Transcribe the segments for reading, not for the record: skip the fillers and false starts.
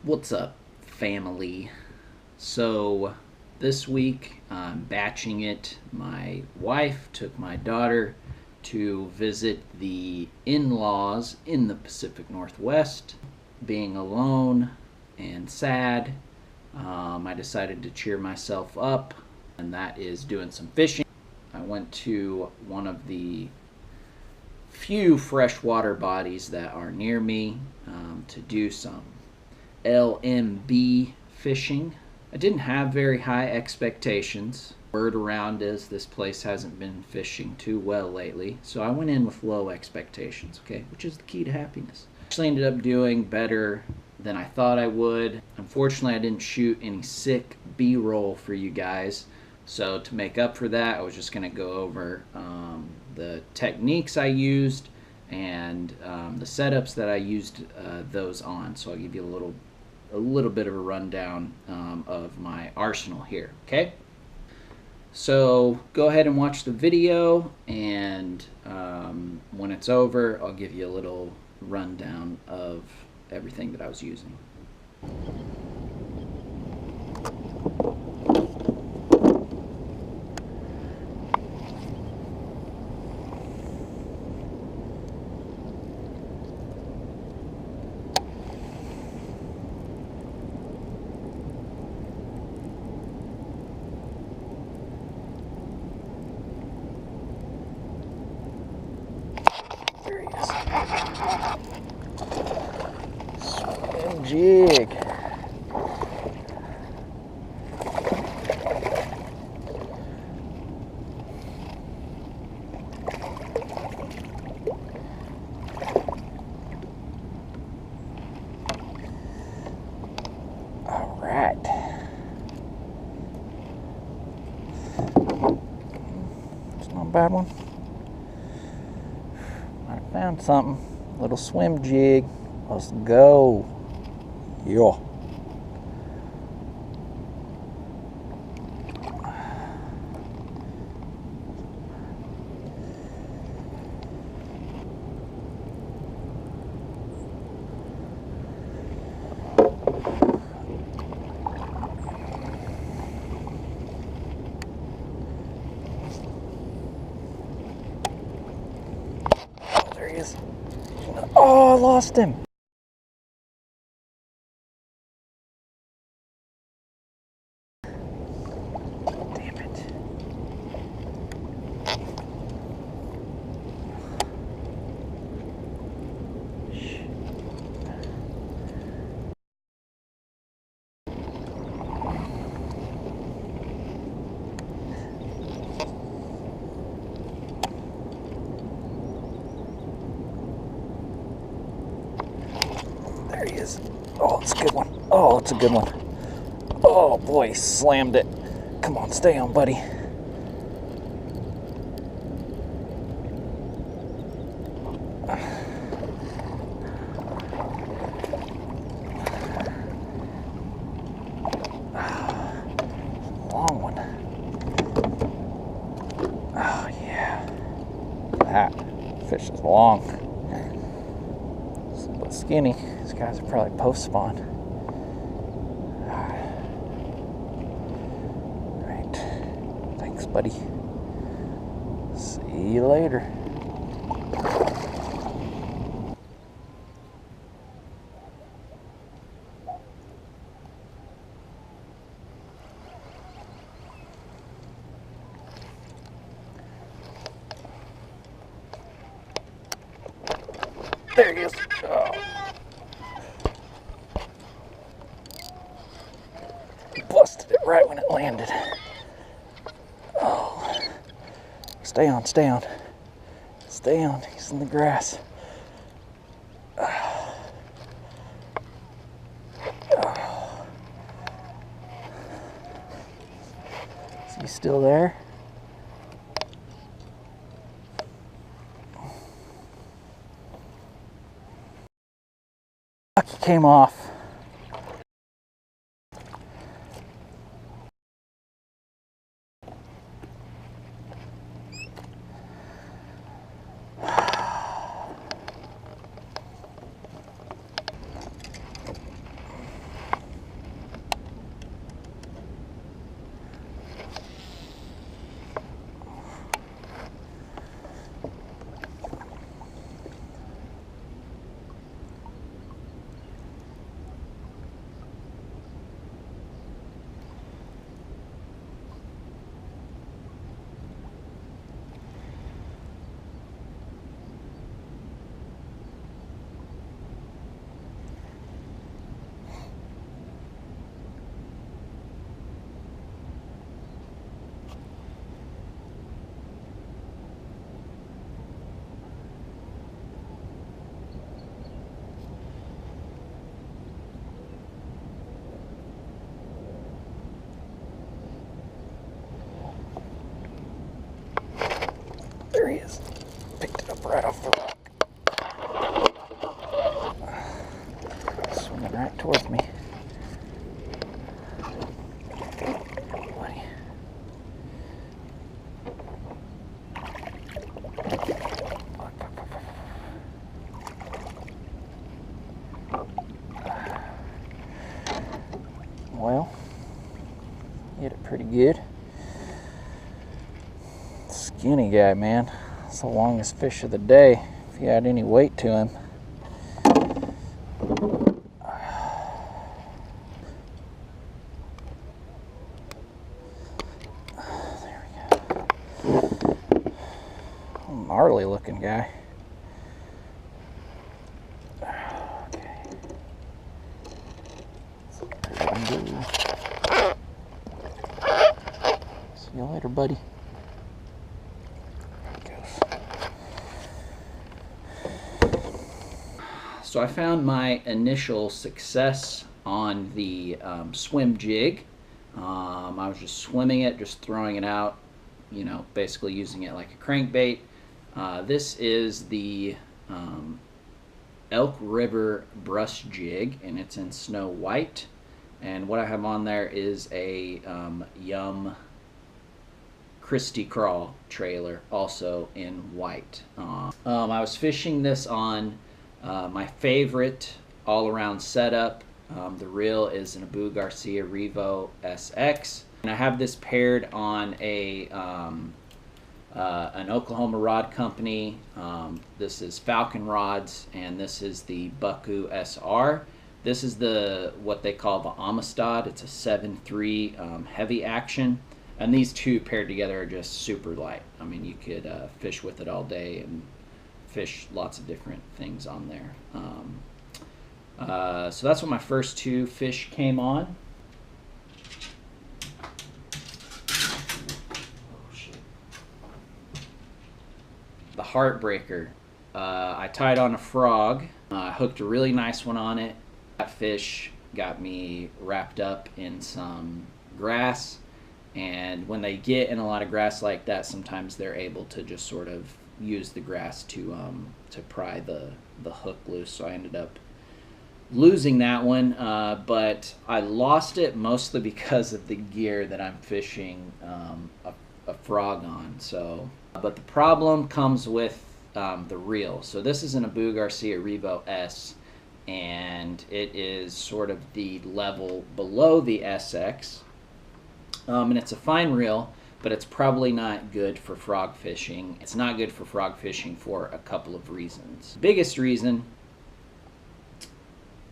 What's up, family? So this week I'm batching it. My wife took my daughter to visit the in-laws in the Pacific Northwest. Being alone and sad, I decided to cheer myself up, and that is doing some fishing. I went to one of the few freshwater bodies that are near me to do some LMB fishing. I didn't have very high expectations. Word around is this place hasn't been fishing too well lately, so I went in with low expectations, okay, which is the key to happiness. Actually ended up doing better than I thought I would. Unfortunately, I didn't shoot any sick B-roll for you guys, so to make up for that, I was just going to go over the techniques I used and the setups that I used those on. So I'll give you a little bit of a rundown of my arsenal here, okay? So go ahead and watch the video, and when it's over, I'll give you a little rundown of everything that I was using. There he is. Swimjig. All right. It's not a bad one. I found something. Little Swimjig. Let's go. Yeah. Oh, there he is. Oh, I lost him. Damn it. There he is. Oh, it's a good one. Oh, it's a good one. Oh boy, slammed it. Come on, stay on, buddy. Long one. Oh yeah. That fish is long. But skinny. These guys are probably post spawn. Right. Thanks, buddy. See you later. There he is. Oh. Busted it right when it landed. Oh. Stay on, stay on. Stay on. He's in the grass. Oh. Is he still there? He came off. towards me. Buddy. Well, hit it pretty good. Skinny guy, man. It's the longest fish of the day, if he had any weight to him. There we go. Gnarly looking guy. Okay. See you later, buddy. So I found my initial success on the Swimjig. I was just swimming it, just throwing it out, you know, basically using it like a crankbait. This is the Elk River brush jig, and it's in snow white. And what I have on there is a Yum Christie Crawl trailer, also in white. I was fishing this on my favorite all-around setup. The reel is an Abu Garcia Revo SX, and I have this paired on a an Oklahoma rod company. This is Falcon rods, and this is the Bucku SR. This is the what they call the Amistad. It's a 7.3 heavy action, and these two paired together are just super light. I mean, you could fish with it all day and fish lots of different things on there. So that's what my first two fish came on. The Heartbreaker. I tied on a frog. I hooked a really nice one on it. That fish got me wrapped up in some grass, and when they get in a lot of grass like that, sometimes they're able to just sort of use the grass to pry the hook loose. So I ended up losing that one, but I lost it mostly because of the gear that I'm fishing a frog on. So, but the problem comes with the reel. So this is an Abu Garcia Revo S, and it is sort of the level below the SX, and it's a fine reel, but it's probably not good for frog fishing. It's not good for frog fishing for a couple of reasons. The biggest reason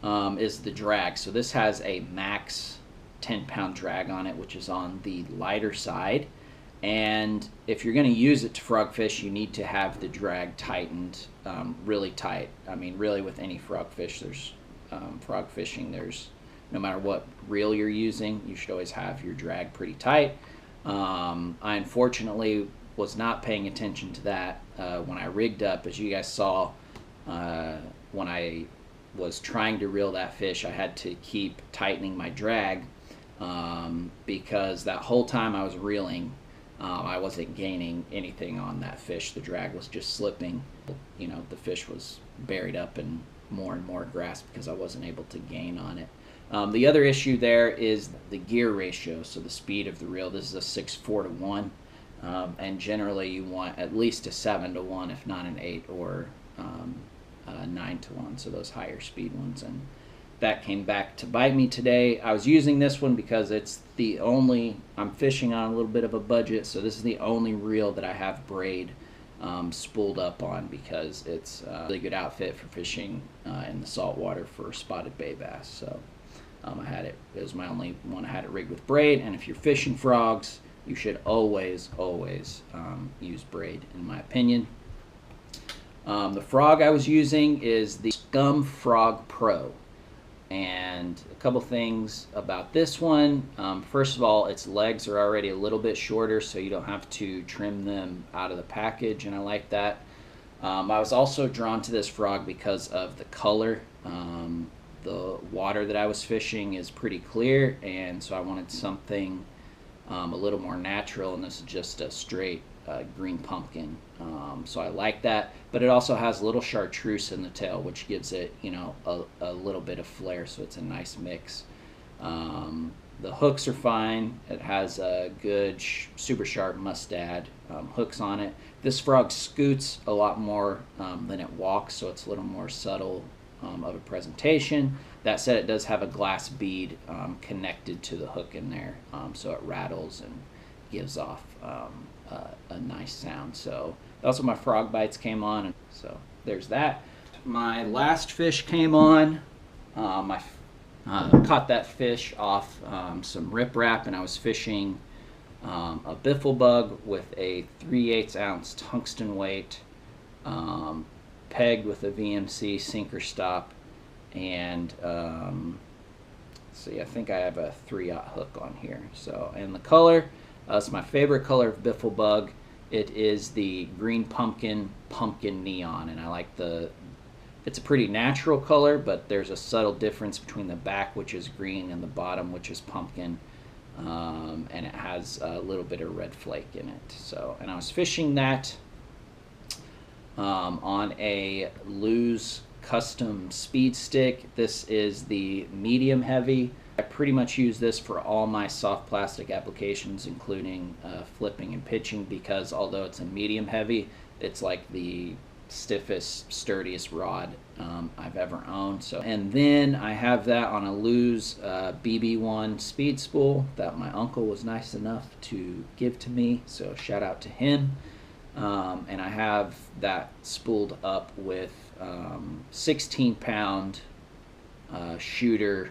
is the drag. So this has a max 10-pound drag on it, which is on the lighter side. And if you're going to use it to frog fish, you need to have the drag tightened really tight. I mean, really, with any frog fish, frog fishing, there's no matter what reel you're using, you should always have your drag pretty tight. I unfortunately was not paying attention to that when I rigged up. As you guys saw, when I was trying to reel that fish, I had to keep tightening my drag because that whole time I was reeling, I wasn't gaining anything on that fish. The drag was just slipping. You know, the fish was buried up in more and more grass because I wasn't able to gain on it. The other issue there is the gear ratio, so the speed of the reel. This is a 6:4 to 1, and generally you want at least a 7 to 1, if not an 8 or 9 to 1, so those higher speed ones. And that came back to bite me today. I was using this one because it's the only, I'm fishing on a little bit of a budget, so this is the only reel that I have braid spooled up on, because it's a really good outfit for fishing in the saltwater for spotted bay bass. So I had it. It was my only one. I had it rigged with braid, and if you're fishing frogs, you should always use braid, in my opinion. The frog I was using is the Scum Frog Pro, and a couple things about this one. First of all, its legs are already a little bit shorter, so you don't have to trim them out of the package, and I like that. I was also drawn to this frog because of the color. The water that I was fishing is pretty clear, and so I wanted something a little more natural, and this is just a straight green pumpkin. So I like that, but it also has a little chartreuse in the tail, which gives it, you know, a little bit of flair, so it's a nice mix. The hooks are fine. It has a good super sharp mustad hooks on it. This frog scoots a lot more than it walks, so it's a little more subtle of a presentation. That said, it does have a glass bead connected to the hook in there, so it rattles and gives off a nice sound. So that's what my frog bites came on. So there's that. My last fish came on. I caught that fish off some riprap, and I was fishing a biffle bug with a 3/8 ounce tungsten weight, pegged with a VMC sinker stop, and see, I think I have a 3/0 hook on here. So, and the color, it's my favorite color of biffle bug. It is the green pumpkin neon, and I like it's a pretty natural color, but there's a subtle difference between the back, which is green, and the bottom, which is pumpkin, and it has a little bit of red flake in it. So, and I was fishing that on a Lew's custom speed stick. This is the medium heavy. I pretty much use this for all my soft plastic applications, including flipping and pitching, because although it's a medium heavy, it's like the stiffest, sturdiest rod I've ever owned. So, and then I have that on a Lew's BB1 speed spool that my uncle was nice enough to give to me, so shout out to him. And I have that spooled up with 16-pound shooter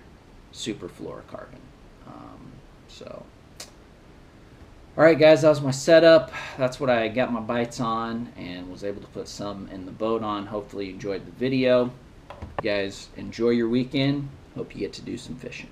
super fluorocarbon. So all right, guys, that was my setup. That's what I got my bites on and was able to put some in the boat on. Hopefully you enjoyed the video. You guys enjoy your weekend. Hope you get to do some fishing.